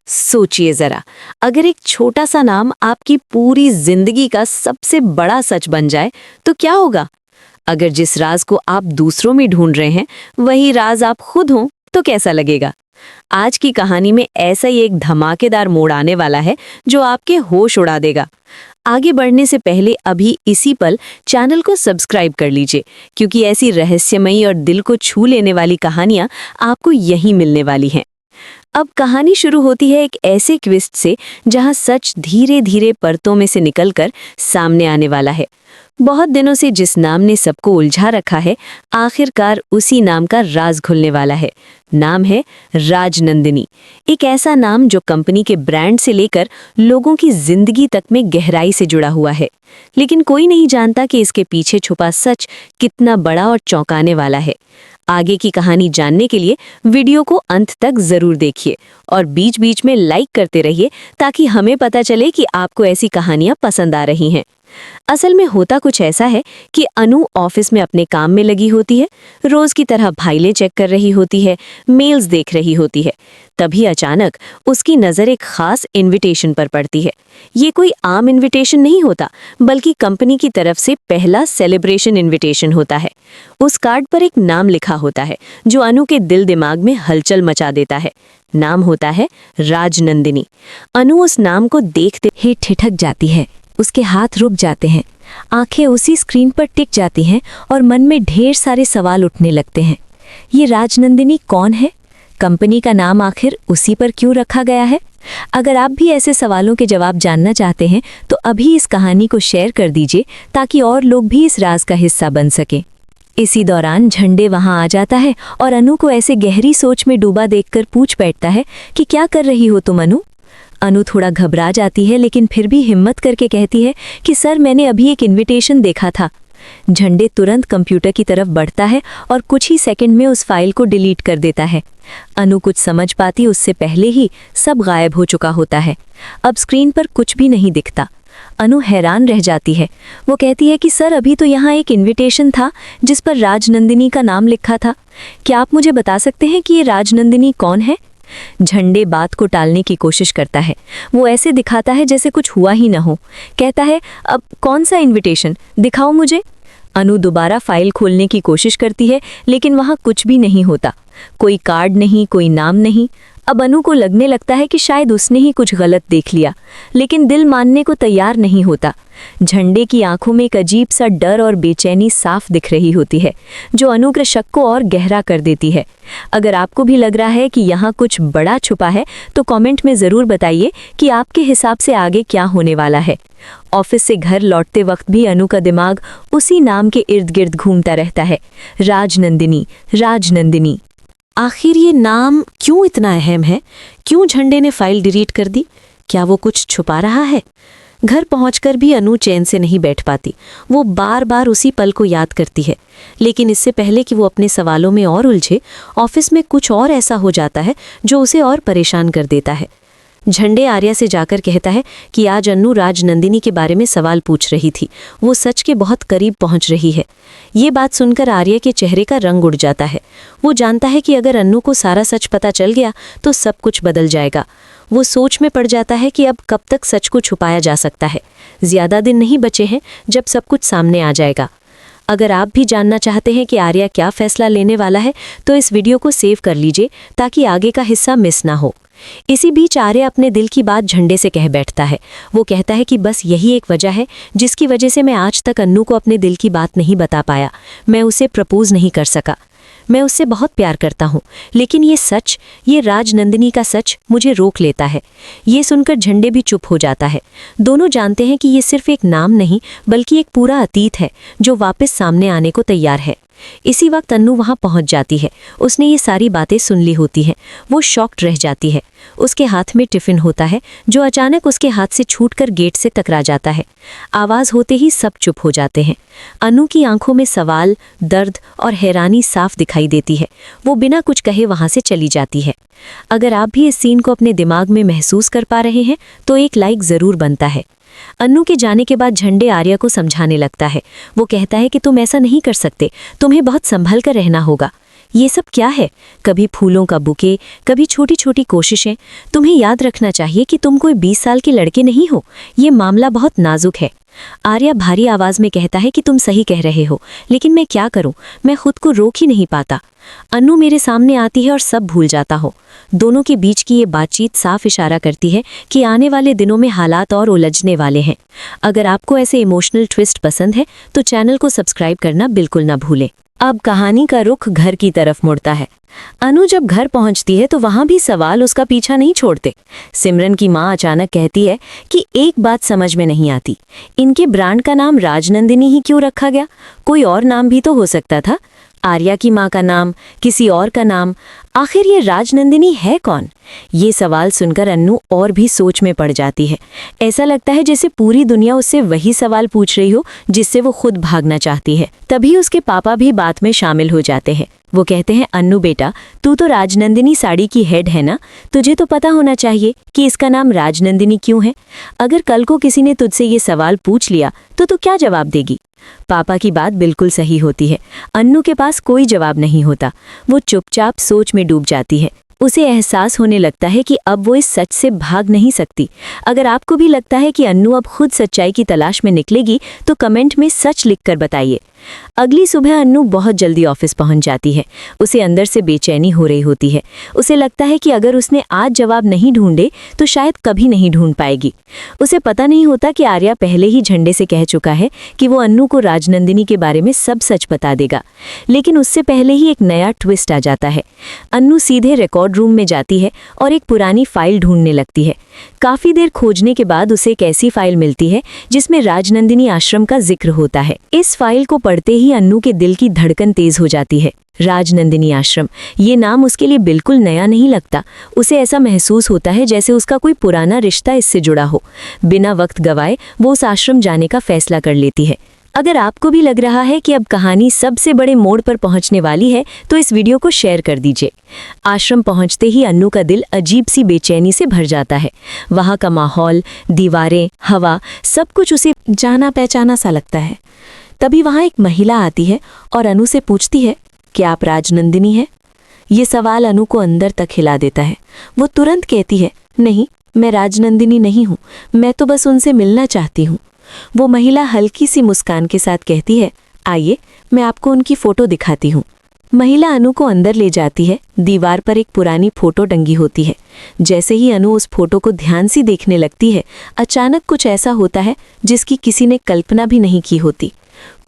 सोचिए जरा, अगर एक छोटा सा नाम आपकी पूरी जिंदगी का सबसे बड़ा सच बन जाए तो क्या होगा? अगर जिस राज को आप दूसरों में ढूंढ रहे हैं वही राज आप खुद हो तो कैसा लगेगा? आज की कहानी में ऐसा ही एक धमाकेदार मोड़ आने वाला है जो आपके होश उड़ा देगा। आगे बढ़ने से पहले अभी इसी पल चैनल को सब्सक्राइब कर लीजिए, क्योंकि ऐसी रहस्यमयी और दिल को छू लेने वाली कहानियां आपको यहीं मिलने वाली हैं। अब कहानी शुरू होती है एक ऐसे ट्विस्ट से जहां सच धीरे धीरे परतों में से निकलकर सामने आने वाला है। बहुत दिनों से जिस नाम ने सबको उलझा रखा है, आखिरकार उसी नाम का राज खुलने वाला है। नाम है राजनंदिनी। एक ऐसा नाम जो कंपनी के ब्रांड से लेकर लोगों की जिंदगी तक में गहराई से जुड़ा हुआ है। लेकिन कोई नहीं जानता कि इसके पीछे छुपा सच कितना बड़ा और चौंकाने वाला है। आगे की कहानी जानने के लिए वीडियो को अंत तक जरूर देखिए और बीच बीच में लाइक करते रहिए, ताकि हमें पता चले कि आपको ऐसी कहानियां पसंद आ रही हैं। असल में होता कुछ ऐसा है कि अनु ऑफिस में अपने काम में लगी होती है, रोज की तरह फाइलें चेक कर रही होती है, मेल्स देख रही होती है। तभी अचानक उसकी नज़र एक खास इनविटेशन पर पड़ती है। ये कोई आम इनविटेशन नहीं होता, बल्कि कंपनी की तरफ से पहला सेलिब्रेशन इनविटेशन होता है। उस कार्ड पर एक नाम लिखा होता है जो अनु के दिल दिमाग में हलचल मचा देता है। नाम होता है राजनंदिनी। अनु उस नाम को देखते ही ठिठक जाती है। उसके हाथ रुक जाते हैं, आंखें उसी स्क्रीन पर टिक जाती हैं और मन में ढेर सारे सवाल उठने लगते हैं। ये राजनंदिनी कौन है? कंपनी का नाम आखिर उसी पर क्यों रखा गया है? अगर आप भी ऐसे सवालों के जवाब जानना चाहते हैं तो अभी इस कहानी को शेयर कर दीजिए, ताकि और लोग भी इस राज का हिस्सा बन सकें। इसी दौरान झंडे वहां आ जाता है और अनु को ऐसे गहरी सोच में डूबा देखकर पूछ बैठता है कि क्या कर रही हो तुम अनु? अनु थोड़ा घबरा जाती है, लेकिन फिर भी हिम्मत करके कहती है कि सर, मैंने अभी एक इनविटेशन देखा था। झंडे तुरंत कंप्यूटर की तरफ बढ़ता है और कुछ ही सेकंड में उस फाइल को डिलीट कर देता है। अनु कुछ समझ पाती उससे पहले ही सब गायब हो चुका होता है। अब स्क्रीन पर कुछ भी नहीं दिखता। अनु हैरान रह जाती है। वो कहती है कि सर, अभी तो यहाँ एक इनविटेशन था जिस पर राजनंदिनी का नाम लिखा था। क्या आप मुझे बता सकते हैं कि ये राजनंदिनी कौन है? झंडे बात को टालने की कोशिश करता है। वो ऐसे दिखाता है जैसे कुछ हुआ ही ना हो। कहता है, अब कौन सा इनविटेशन, दिखाओ मुझे। अनु दोबारा फाइल खोलने की कोशिश करती है, लेकिन वहां कुछ भी नहीं होता। कोई कार्ड नहीं, कोई नाम नहीं। अब अनु को लगने लगता है कि शायद उसने ही कुछ गलत देख लिया, लेकिन दिल मानने को तैयार नहीं होता। झंडे की आंखों में एक अजीब सा डर और बेचैनी साफ दिख रही होती है, जो अनु के शक को और गहरा कर देती है। अगर आपको भी लग रहा है कि यहाँ कुछ बड़ा छुपा है तो कमेंट में ज़रूर बताइए कि आपके हिसाब से आगे क्या होने वाला है। ऑफिस से घर लौटते वक्त भी अनु का दिमाग उसी नाम के इर्द गिर्द घूमता रहता है। राजनंदिनी, राजनंदिनी। आखिर ये नाम क्यों इतना अहम है? क्यों झंडे ने फाइल डिलीट कर दी? क्या वो कुछ छुपा रहा है? घर पहुंचकर भी अनु चैन से नहीं बैठ पाती। वो बार बार उसी पल को याद करती है, लेकिन इससे पहले कि वो अपने सवालों में और उलझे, ऑफिस में कुछ और ऐसा हो जाता है जो उसे और परेशान कर देता है। झंडे आर्या से जाकर कहता है कि आज अनु राजनंदिनी के बारे में सवाल पूछ रही थी। वो सच के बहुत करीब पहुंच रही है। ये बात सुनकर आर्या के चेहरे का रंग उड़ जाता है। वो जानता है कि अगर अनु को सारा सच पता चल गया तो सब कुछ बदल जाएगा। वो सोच में पड़ जाता है कि अब कब तक सच को छुपाया जा सकता है। ज़्यादा दिन नहीं बचे हैं जब सब कुछ सामने आ जाएगा। अगर आप भी जानना चाहते हैं कि आर्या क्या फैसला लेने वाला है तो इस वीडियो को सेव कर लीजिए, ताकि आगे का हिस्सा मिस ना हो। इसी बीच आर्या अपने दिल की बात झंडे से कह बैठता है। वो कहता है कि बस यही एक वजह है जिसकी वजह से मैं आज तक अन्नू को अपने दिल की बात नहीं बता पाया। मैं उसे प्रपोज नहीं कर सका। मैं उससे बहुत प्यार करता हूँ, लेकिन ये सच, ये राजनंदिनी का सच मुझे रोक लेता है। ये सुनकर झंडे भी चुप हो जाता है। दोनों जानते हैं कि ये सिर्फ एक नाम नहीं, बल्कि एक पूरा अतीत है जो वापस सामने आने को तैयार है। इसी वक्त अन्नू वहां पहुंच जाती है। उसने ये सारी बातें सुन ली होती हैं। वो शॉक्ड रह जाती है। उसके हाथ में टिफिन होता है जो अचानक उसके हाथ से छूटकर गेट से टकरा जाता है। आवाज होते ही सब चुप हो जाते हैं। अन्नू की आंखों में सवाल, दर्द और हैरानी साफ दिखाई देती है। वो बिना कुछ कहे वहां से चली जाती है। अगर आप भी इस सीन को अपने दिमाग में महसूस कर पा रहे हैं तो एक लाइक जरूर बनता है। अन्नू के जाने के बाद झंडे आर्या को समझाने लगता है। वो कहता है कि तुम ऐसा नहीं कर सकते, तुम्हें बहुत संभल कर रहना होगा। ये सब क्या है? कभी फूलों का बुके, कभी छोटी छोटी कोशिशें। तुम्हें याद रखना चाहिए कि तुम कोई 20 साल के लड़के नहीं हो। ये मामला बहुत नाजुक है। आर्या भारी आवाज में कहता है कि तुम सही कह रहे हो, लेकिन मैं क्या करूं? मैं खुद को रोक ही नहीं पाता। अन्नू मेरे सामने आती है और सब भूल जाता हो। दोनों के बीच की ये बातचीत साफ इशारा करती है कि आने वाले दिनों में हालात और उलझने वाले हैं। अगर आपको ऐसे इमोशनल ट्विस्ट पसंद है तो चैनल को सब्सक्राइब करना बिल्कुल ना भूलें। अब कहानी का रुख घर की तरफ मुड़ता है। अनु जब घर पहुंचती है तो वहां भी सवाल उसका पीछा नहीं छोड़ते। सिमरन की मां अचानक कहती है कि एक बात समझ में नहीं आती, इनके ब्रांड का नाम राजनंदिनी ही क्यों रखा गया? कोई और नाम भी तो हो सकता था। आर्या की मां का नाम, किसी और का नाम, आखिर ये राजनंदिनी है कौन? ये सवाल सुनकर अन्नू और भी सोच में पड़ जाती है। ऐसा लगता है जैसे पूरी दुनिया उससे वही सवाल पूछ रही हो जिससे वो खुद भागना चाहती है। तभी उसके पापा भी बात में शामिल हो जाते हैं। वो कहते हैं, अन्नू बेटा, तू तो राजनंदिनी साड़ी की हेड है ना, तुझे तो पता होना चाहिए कि इसका नाम राजनंदिनी क्यों है। अगर कल को किसी ने तुझसे ये सवाल पूछ लिया तो तू क्या जवाब देगी? पापा की बात बिल्कुल सही होती है। अन्नू के पास कोई जवाब नहीं होता। वो चुपचाप सोच में डूब जाती है। उसे एहसास होने लगता है कि अब वो इस सच से भाग नहीं सकती। अगर आपको भी लगता है कि अन्नू अब खुद सच्चाई की तलाश में निकलेगी तो कमेंट में सच लिखकर बताइए। अगली सुबह अन्नू बहुत जल्दी ऑफिस पहुंच जाती है। उसे अंदर से बेचैनी हो रही होती है। उसे लगता है कि अगर उसने आज जवाब नहीं ढूंढे तो शायद कभी नहीं ढूंढ पाएगी। उसे पता नहीं होता कि आर्या पहले ही झंडे से कह चुका है कि वो अन्नू को राजनंदिनी के बारे में सब सच बता देगा। लेकिन उससे पहले ही एक नया ट्विस्ट आ जाता है। अन्नू सीधे रिकॉर्ड रूम में जाती है और एक पुरानी फाइल ढूंढने लगती है। काफी देर खोजने के बाद उसे एक ऐसी फाइल मिलती है जिसमें राजनंदिनी आश्रम का जिक्र होता है। इस फाइल को पढ़ते ही अन्नू के दिल की धड़कन तेज हो जाती है। राजनंदिनी आश्रम, ये नाम उसके लिए बिल्कुल नया नहीं लगता। उसे ऐसा महसूस होता है जैसे उसका कोई पुराना रिश्ता इससे जुड़ा हो। बिना वक्त गवाए वो उस आश्रम जाने का फैसला कर लेती है। अगर आपको भी लग रहा है कि अब कहानी सबसे बड़े मोड़ पर पहुंचने वाली है तो इस वीडियो को शेयर कर दीजिए। आश्रम पहुंचते ही अन्नू का दिल अजीब सी बेचैनी से भर जाता है। वहां का माहौल, दीवारें, हवा, सब कुछ उसे जाना पहचाना सा लगता है। तभी वहां एक महिला आती है और अनु से पूछती है, क्या आप राजनंदिनी हैं? ये सवाल अनु को अंदर तक हिला देता है। वो तुरंत कहती है, नहीं, मैं राजनंदिनी नहीं हूँ, मैं तो बस उनसे मिलना चाहती हूँ। वो महिला हल्की सी मुस्कान के साथ कहती है, आइए मैं आपको उनकी फोटो दिखाती हूँ। महिला अनु को अंदर ले जाती है। दीवार पर एक पुरानी फोटो टंगी होती है। जैसे ही अनु उस फोटो को ध्यान से देखने लगती है, अचानक कुछ ऐसा होता है जिसकी किसी ने कल्पना भी नहीं की होती।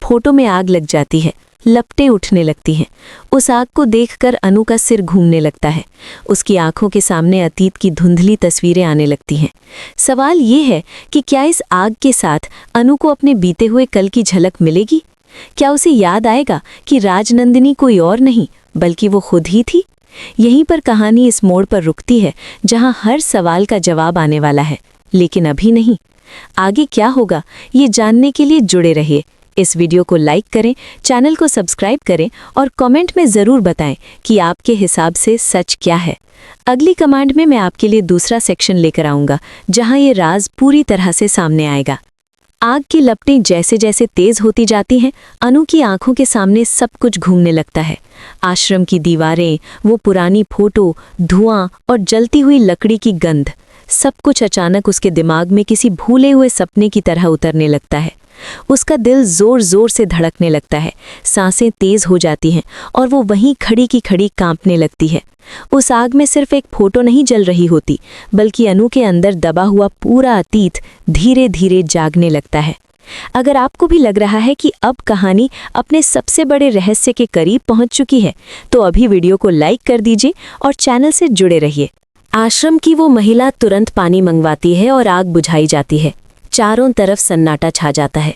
फोटो में आग लग जाती है, लपटें उठने लगती हैं। उस आग को देखकर अनु का सिर घूमने लगता है। उसकी आंखों के सामने अतीत की धुंधली तस्वीरें आने लगती हैं। सवाल ये है कि क्या इस आग के साथ अनु को अपने बीते हुए कल की झलक मिलेगी? क्या उसे याद आएगा कि राजनंदिनी कोई और नहीं बल्कि वो खुद ही थी? यहीं पर कहानी इस मोड़ पर रुकती है जहां हर सवाल का जवाब आने वाला है, लेकिन अभी नहीं। आगे क्या होगा ये जानने के लिए जुड़े रहिए। इस वीडियो को लाइक करें, चैनल को सब्सक्राइब करें और कमेंट में ज़रूर बताएं कि आपके हिसाब से सच क्या है। अगली कमांड में मैं आपके लिए दूसरा सेक्शन लेकर आऊँगा जहां ये राज पूरी तरह से सामने आएगा। आग की लपटें जैसे जैसे तेज होती जाती हैं, अनु की आंखों के सामने सब कुछ घूमने लगता है। आश्रम की दीवारें, वो पुरानी फोटो, धुआं और जलती हुई लकड़ी की गंध, सब कुछ अचानक उसके दिमाग में किसी भूले हुए सपने की तरह उतरने लगता है। उसका दिल जोर जोर से धड़कने लगता है, सांसें तेज हो जाती हैं और वो वहीं खड़ी की खड़ी कांपने लगती है। उस आग में सिर्फ एक फोटो नहीं जल रही होती, बल्कि अनु के अंदर दबा हुआ पूरा अतीत धीरे धीरे जागने लगता है। अगर आपको भी लग रहा है कि अब कहानी अपने सबसे बड़े रहस्य के करीब पहुंच चुकी है, तो अभी वीडियो को लाइक कर दीजिए और चैनल से जुड़े रहिए। आश्रम की वो महिला तुरंत पानी मंगवाती है और आग बुझाई जाती है। चारों तरफ सन्नाटा छा जाता है।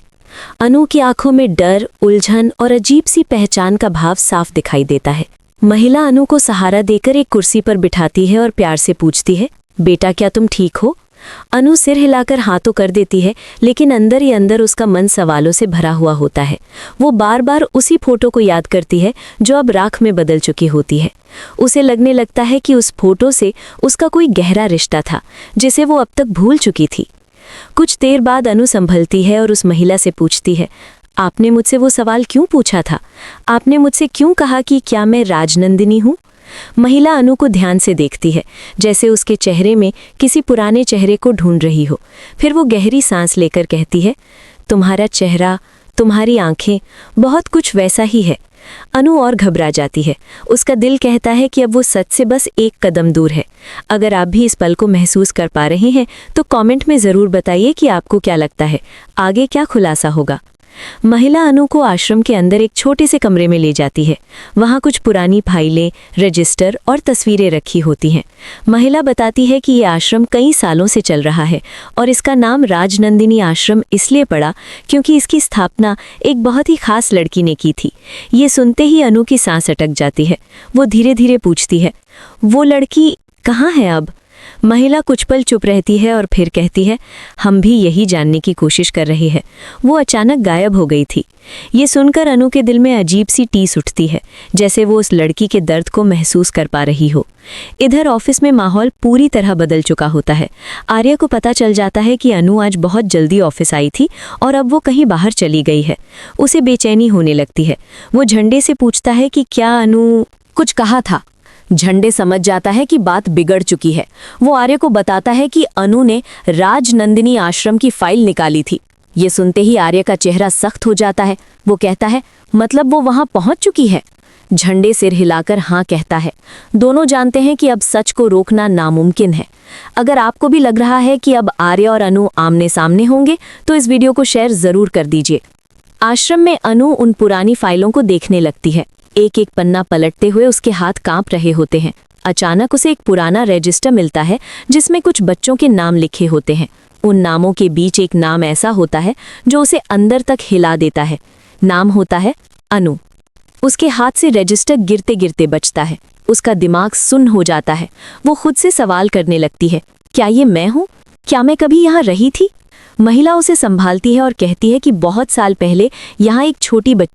अनु की आंखों में डर, उलझन और अजीब सी पहचान का भाव साफ दिखाई देता है। महिला अनु को सहारा देकर एक कुर्सी पर बिठाती है और प्यार से पूछती है, बेटा क्या तुम ठीक हो? अनु सिर हिलाकर हाँ तो कर देती है, लेकिन अंदर ही अंदर उसका मन सवालों से भरा हुआ होता है। वो बार बार उसी फोटो को याद करती है जो अब राख में बदल चुकी होती है। उसे लगने लगता है कि उस फोटो से उसका कोई गहरा रिश्ता था जिसे वो अब तक भूल चुकी थी। कुछ देर बाद अनु संभलती है और उस महिला से पूछती है, आपने मुझसे वो सवाल क्यों पूछा था? आपने मुझसे क्यों कहा कि क्या मैं राजनंदिनी हूँ? महिला अनु को ध्यान से देखती है, जैसे उसके चेहरे में किसी पुराने चेहरे को ढूंढ रही हो। फिर वो गहरी सांस लेकर कहती है, तुम्हारा चेहरा, तुम्हारी आंखें, बहुत कुछ वैसा ही है। अनु और घबरा जाती है। उसका दिल कहता है कि अब वो सच से बस एक कदम दूर है। अगर आप भी इस पल को महसूस कर पा रहे हैं तो कमेंट में ज़रूर बताइए कि आपको क्या लगता है, आगे क्या खुलासा होगा। महिला अनु को आश्रम के अंदर एक छोटे से कमरे में ले जाती है। वहाँ कुछ पुरानी फाइलें, रजिस्टर और तस्वीरें रखी होती हैं। महिला बताती है कि ये आश्रम कई सालों से चल रहा है और इसका नाम राजनंदिनी आश्रम इसलिए पड़ा क्योंकि इसकी स्थापना एक बहुत ही खास लड़की ने की थी। ये सुनते ही अनु की सांस अटक जाती है। वो धीरे धीरे पूछती है, वो लड़की कहाँ है अब? महिला कुछ पल चुप रहती है और फिर कहती है, हम भी यही जानने की कोशिश कर रहे हैं। वो अचानक गायब हो गई थी। ये सुनकर अनु के दिल में अजीब सी टीस उठती है, जैसे वो उस लड़की के दर्द को महसूस कर पा रही हो। इधर ऑफिस में माहौल पूरी तरह बदल चुका होता है। आर्या को पता चल जाता है कि अनु आज बहुत जल्दी ऑफिस आई थी और अब वो कहीं बाहर चली गई है। उसे बेचैनी होने लगती है। वो झंडे से पूछता है कि क्या अनु कुछ कहा था। झंडे समझ जाता है कि बात बिगड़ चुकी है। वो आर्य को बताता है कि अनु ने राजनंदिनी आश्रम की फाइल निकाली थी। ये सुनते ही आर्य का चेहरा सख्त हो जाता है। वो कहता है, मतलब वो वहां पहुंच चुकी है? झंडे सिर हिलाकर हाँ कहता है। दोनों जानते हैं कि अब सच को रोकना नामुमकिन है। अगर आपको भी लग रहा है कि अब आर्य और अनु आमने सामने होंगे तो इस वीडियो को शेयर जरूर कर दीजिए। आश्रम में अनु उन पुरानी फाइलों को देखने लगती है। एक एक पन्ना पलटते हुए उसके हाथ कांप रहे होते हैं। अचानक उसे एक पुराना रजिस्टर मिलता है जिसमें कुछ बच्चों के नाम लिखे होते हैं। उन नामों के बीच एक नाम ऐसा होता है जो उसे अंदर तक हिला देता है। नाम होता है अनु। उसके हाथ से रजिस्टर गिरते गिरते बचता है। उसका दिमाग सुन्न हो जाता है। वो खुद से सवाल करने लगती है, क्या ये मैं हूँ? क्या मैं कभी यहाँ रही थी? महिला उसे संभालती है और कहती है कि बहुत साल पहले यहाँ एक छोटी